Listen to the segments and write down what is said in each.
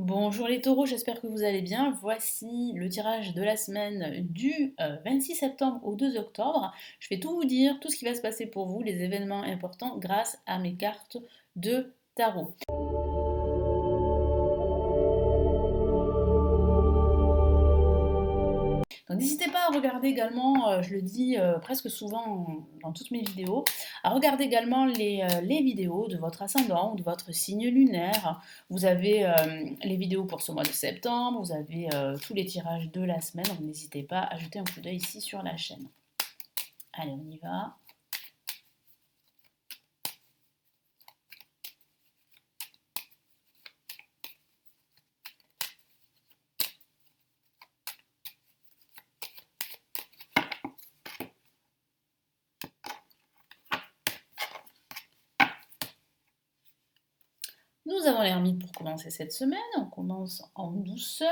Bonjour les taureaux, j'espère que vous allez bien. Voici le tirage de la semaine du 26 septembre au 2 octobre. Je vais tout vous dire, tout ce qui va se passer pour vous, les événements importants grâce à mes cartes de tarot. Donc n'hésitez pas à regarder également, je le dis presque souvent dans toutes mes vidéos, à regarder également les vidéos de votre ascendant ou de votre signe lunaire. Vous avez les vidéos pour ce mois de septembre, vous avez tous les tirages de la semaine, donc n'hésitez pas à jeter un coup d'œil ici sur la chaîne. Allez, on y va. Nous avons l'ermite pour commencer cette semaine, on commence en douceur.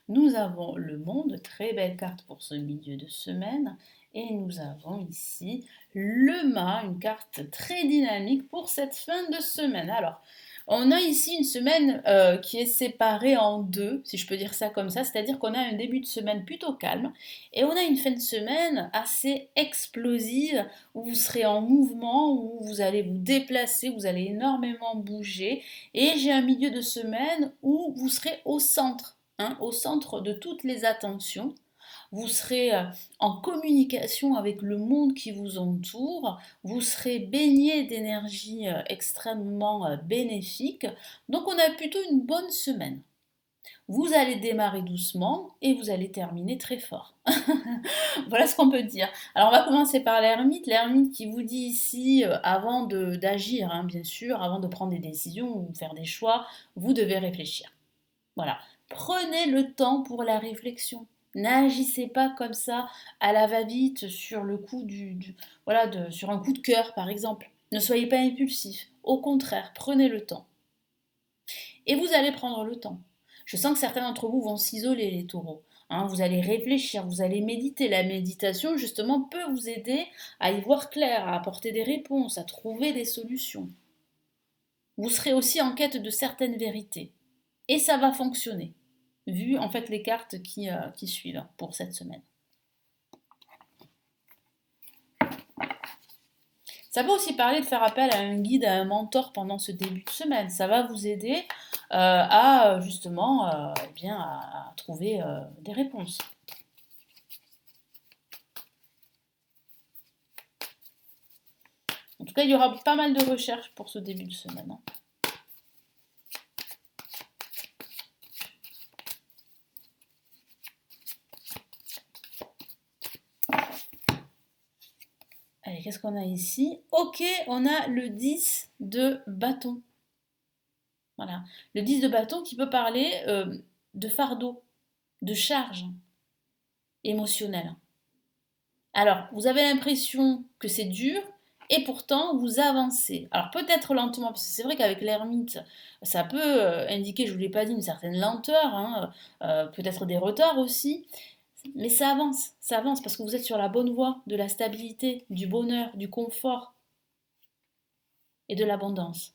Nous avons le monde, très belle carte pour ce milieu de semaine. Et nous avons ici le mât, une carte très dynamique pour cette fin de semaine. Alors, on a ici une semaine qui est séparée en deux, si je peux dire ça comme ça, c'est-à-dire qu'on a un début de semaine plutôt calme et on a une fin de semaine assez explosive où vous serez en mouvement, où vous allez vous déplacer, vous allez énormément bouger et j'ai un milieu de semaine où vous serez au centre, hein, au centre de toutes les attentions. Vous serez en communication avec le monde qui vous entoure, vous serez baigné d'énergie extrêmement bénéfique. Donc on a plutôt une bonne semaine. Vous allez démarrer doucement et vous allez terminer très fort. Voilà ce qu'on peut dire. Alors on va commencer par l'ermite. L'ermite qui vous dit ici, avant d'agir, hein, bien sûr, avant de prendre des décisions ou de faire des choix, vous devez réfléchir. Voilà. Prenez le temps pour la réflexion. N'agissez pas comme ça à la va-vite sur le coup sur un coup de cœur par exemple. Ne soyez pas impulsif. Au contraire, prenez le temps. Et vous allez prendre le temps. Je sens que certains d'entre vous vont s'isoler, les taureaux. Hein, vous allez réfléchir, vous allez méditer. La méditation, justement, peut vous aider à y voir clair, à apporter des réponses, à trouver des solutions. Vous serez aussi en quête de certaines vérités. Et ça va fonctionner, vu en fait les cartes qui suivent pour cette semaine. Ça peut aussi parler de faire appel à un guide, à un mentor pendant ce début de semaine. Ça va vous aider à justement à trouver des réponses. En tout cas, il y aura pas mal de recherches pour ce début de semaine. Allez, qu'est-ce qu'on a ici? Ok, on a le 10 de bâton. Voilà. Le 10 de bâton qui peut parler de fardeau, de charge émotionnelle. Alors, vous avez l'impression que c'est dur et pourtant vous avancez. Alors peut-être lentement, parce que c'est vrai qu'avec l'ermite, ça peut indiquer, je ne vous l'ai pas dit, une certaine lenteur, hein, peut-être des retards aussi, mais ça avance parce que vous êtes sur la bonne voie de la stabilité, du bonheur, du confort et de l'abondance.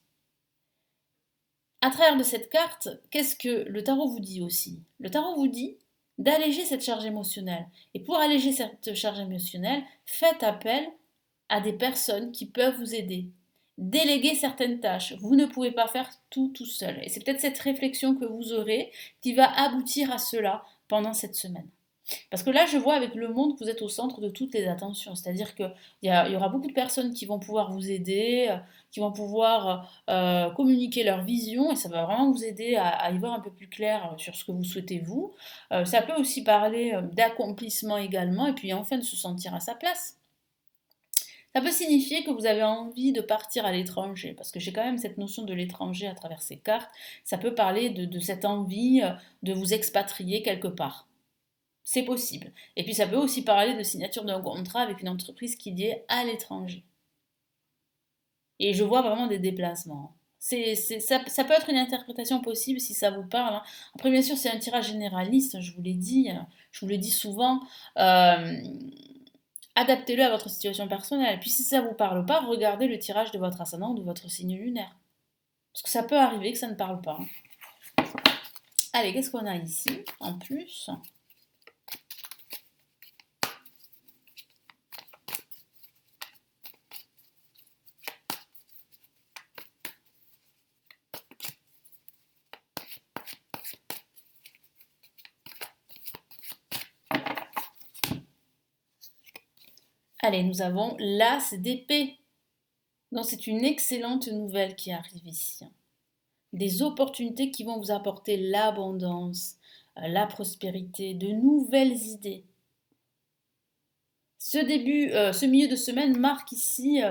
À travers de cette carte, qu'est-ce que le tarot vous dit aussi? Le tarot vous dit d'alléger cette charge émotionnelle. Et pour alléger cette charge émotionnelle, faites appel à des personnes qui peuvent vous aider. Déléguez certaines tâches. Vous ne pouvez pas faire tout seul. Et c'est peut-être cette réflexion que vous aurez qui va aboutir à cela pendant cette semaine. Parce que là, je vois avec le monde que vous êtes au centre de toutes les attentions. C'est-à-dire qu'il y aura beaucoup de personnes qui vont pouvoir vous aider, qui vont pouvoir communiquer leur vision, et ça va vraiment vous aider à y voir un peu plus clair sur ce que vous souhaitez vous. Ça peut aussi parler d'accomplissement également, et puis enfin de se sentir à sa place. Ça peut signifier que vous avez envie de partir à l'étranger, parce que j'ai quand même cette notion de l'étranger à travers ces cartes. Ça peut parler de cette envie de vous expatrier quelque part. C'est possible. Et puis ça peut aussi parler de signature d'un contrat avec une entreprise qui est à l'étranger. Et je vois vraiment des déplacements. Ça peut être une interprétation possible si ça vous parle. Hein. Après, bien sûr, c'est un tirage généraliste, je vous l'ai dit, je vous le dis souvent. Adaptez-le à votre situation personnelle. Puis si ça ne vous parle pas, regardez le tirage de votre ascendant ou de votre signe lunaire. Parce que ça peut arriver que ça ne parle pas. Hein. Allez, qu'est-ce qu'on a ici en plus? Allez, nous avons l'As d'épée. Donc c'est une excellente nouvelle qui arrive ici. Des opportunités qui vont vous apporter l'abondance, la prospérité, de nouvelles idées. Ce milieu de semaine marque ici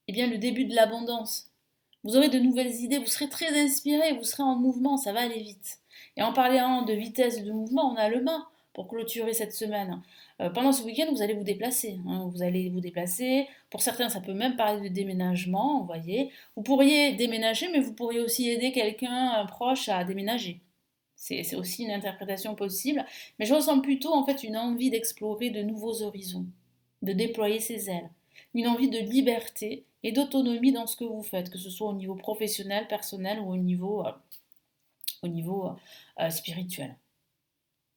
eh bien, le début de l'abondance. Vous aurez de nouvelles idées, vous serez très inspiré, vous serez en mouvement, ça va aller vite. Et en parlant de vitesse et de mouvement, on a le mât pour clôturer cette semaine. Pendant ce week-end, vous allez vous déplacer. Vous allez vous déplacer. Pour certains, ça peut même parler de déménagement, vous voyez. Vous pourriez déménager, mais vous pourriez aussi aider quelqu'un proche à déménager. C'est aussi une interprétation possible. Mais je ressens plutôt en fait une envie d'explorer de nouveaux horizons, de déployer ses ailes. Une envie de liberté et d'autonomie dans ce que vous faites, que ce soit au niveau professionnel, personnel ou au niveau spirituel.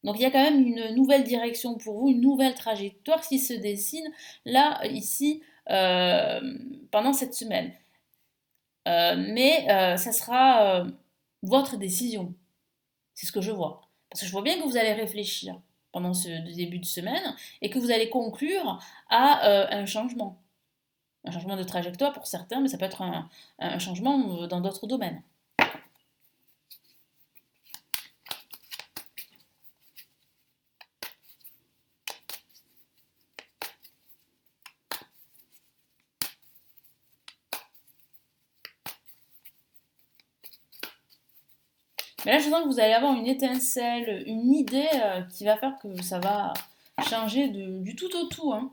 Donc il y a quand même une nouvelle direction pour vous, une nouvelle trajectoire qui se dessine là, ici, pendant cette semaine. Mais ça sera votre décision. C'est ce que je vois. Parce que je vois bien que vous allez réfléchir pendant ce début de semaine et que vous allez conclure à un changement. Un changement de trajectoire pour certains, mais ça peut être un changement dans d'autres domaines. Mais là, je sens que vous allez avoir une étincelle, une idée qui va faire que ça va changer du tout au tout. Hein.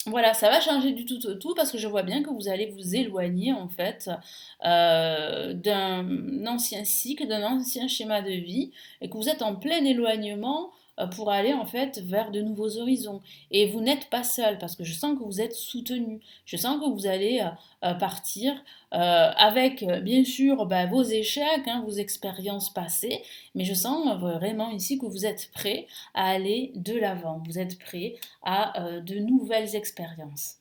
Voilà, ça va changer du tout au tout parce que je vois bien que vous allez vous éloigner en fait d'un ancien cycle, d'un ancien schéma de vie et que vous êtes en plein éloignement pour aller en fait vers de nouveaux horizons. Et vous n'êtes pas seul parce que je sens que vous êtes soutenu. Je sens que vous allez partir avec bien sûr bah, vos échecs, hein, vos expériences passées, mais je sens vraiment ici que vous êtes prêt à aller de l'avant. Vous êtes prêt à de nouvelles expériences.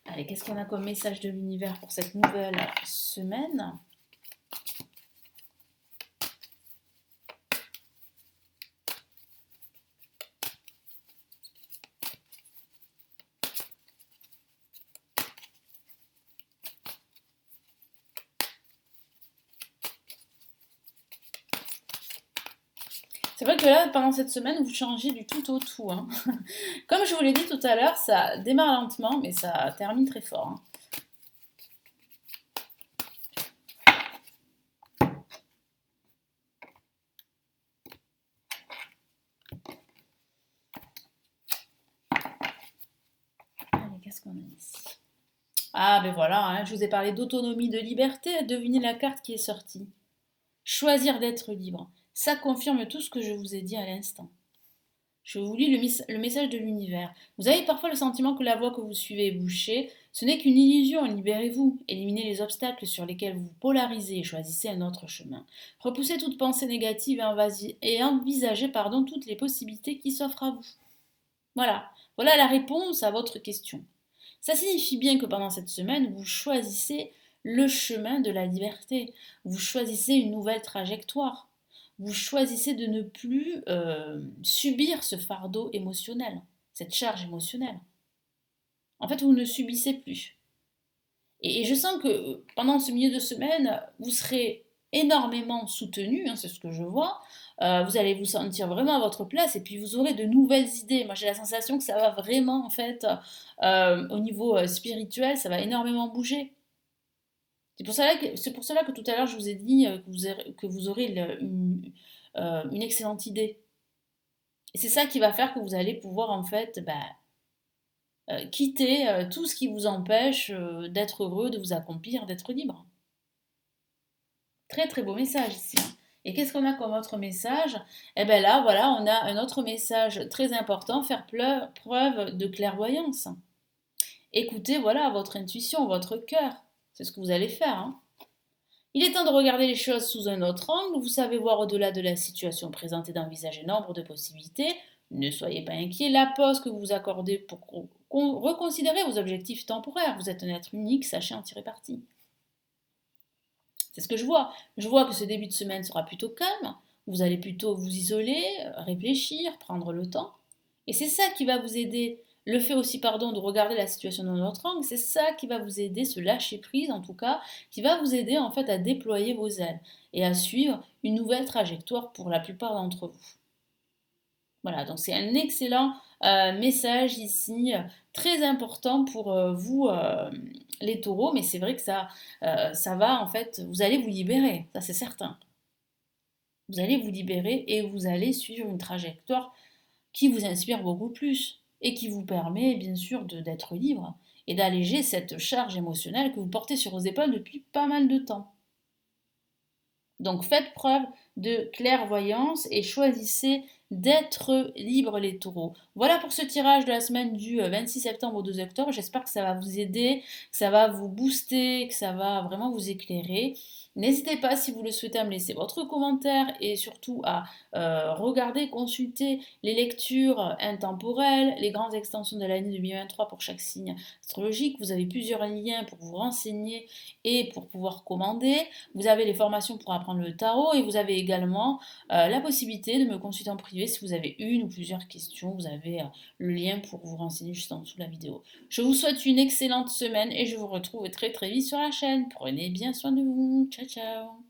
Allez, qu'est-ce qu'on a comme message de l'univers pour cette nouvelle semaine? C'est vrai que là, pendant cette semaine, vous changez du tout au tout. Hein. Comme je vous l'ai dit tout à l'heure, ça démarre lentement, mais ça termine très fort. Hein. Allez, qu'est-ce qu'on a ici? Ah, ben voilà, hein, je vous ai parlé d'autonomie, de liberté. Devinez la carte qui est sortie. Choisir d'être libre. Ça confirme tout ce que je vous ai dit à l'instant. Je vous lis le message de l'univers. Vous avez parfois le sentiment que la voie que vous suivez est bouchée. Ce n'est qu'une illusion, libérez-vous. Éliminez les obstacles sur lesquels vous vous polarisez et choisissez un autre chemin. Repoussez toute pensée négative et envisagez toutes les possibilités qui s'offrent à vous. Voilà. Voilà la réponse à votre question. Ça signifie bien que pendant cette semaine, vous choisissez le chemin de la liberté. Vous choisissez une nouvelle trajectoire. Vous choisissez de ne plus subir ce fardeau émotionnel, cette charge émotionnelle. En fait, vous ne subissez plus. Et je sens que pendant ce milieu de semaine, vous serez énormément soutenu, hein, c'est ce que je vois. Vous allez vous sentir vraiment à votre place et puis vous aurez de nouvelles idées. Moi, j'ai la sensation que ça va vraiment, en fait, au niveau spirituel, ça va énormément bouger. C'est pour cela que tout à l'heure, je vous ai dit que vous aurez une excellente idée. Et c'est ça qui va faire que vous allez pouvoir, en fait, quitter tout ce qui vous empêche d'être heureux, de vous accomplir, d'être libre. Très très beau message ici. Hein. Et qu'est-ce qu'on a comme autre message? Eh bien là, voilà, on a un autre message très important, faire preuve de clairvoyance. Écoutez, voilà, votre intuition, votre cœur. C'est ce que vous allez faire. Hein. Il est temps de regarder les choses sous un autre angle. Vous savez voir au-delà de la situation présente et d'envisager nombre de possibilités. Ne soyez pas inquiet. La pause que vous vous accordez pour reconsidérer vos objectifs temporaires. Vous êtes un être unique, sachez en tirer parti. C'est ce que je vois. Je vois que ce début de semaine sera plutôt calme. Vous allez plutôt vous isoler, réfléchir, prendre le temps. Et c'est ça qui va vous aider. Le fait aussi, pardon, de regarder la situation d'un autre angle, c'est ça qui va vous aider, ce lâcher prise en tout cas, qui va vous aider en fait à déployer vos ailes et à suivre une nouvelle trajectoire pour la plupart d'entre vous. Voilà, donc c'est un excellent message ici, très important pour vous, les taureaux, mais c'est vrai que ça va en fait, vous allez vous libérer, ça c'est certain. Vous allez vous libérer et vous allez suivre une trajectoire qui vous inspire beaucoup plus et qui vous permet bien sûr d'être libre et d'alléger cette charge émotionnelle que vous portez sur vos épaules depuis pas mal de temps. Donc faites preuve de clairvoyance et choisissez d'être libre les taureaux. Voilà pour ce tirage de la semaine du 26 septembre au 2 octobre. J'espère que ça va vous aider, que ça va vous booster, que ça va vraiment vous éclairer. N'hésitez pas si vous le souhaitez à me laisser votre commentaire et surtout à regarder, consulter les lectures intemporelles, les grandes extensions de l'année 2023 pour chaque signe astrologique. Vous avez plusieurs liens pour vous renseigner et pour pouvoir commander. Vous avez les formations pour apprendre le tarot et vous avez également la possibilité de me consulter en privé si vous avez une ou plusieurs questions. Vous avez le lien pour vous renseigner juste en dessous de la vidéo. Je vous souhaite une excellente semaine et je vous retrouve très très vite sur la chaîne. Prenez bien soin de vous. Ciao ciao.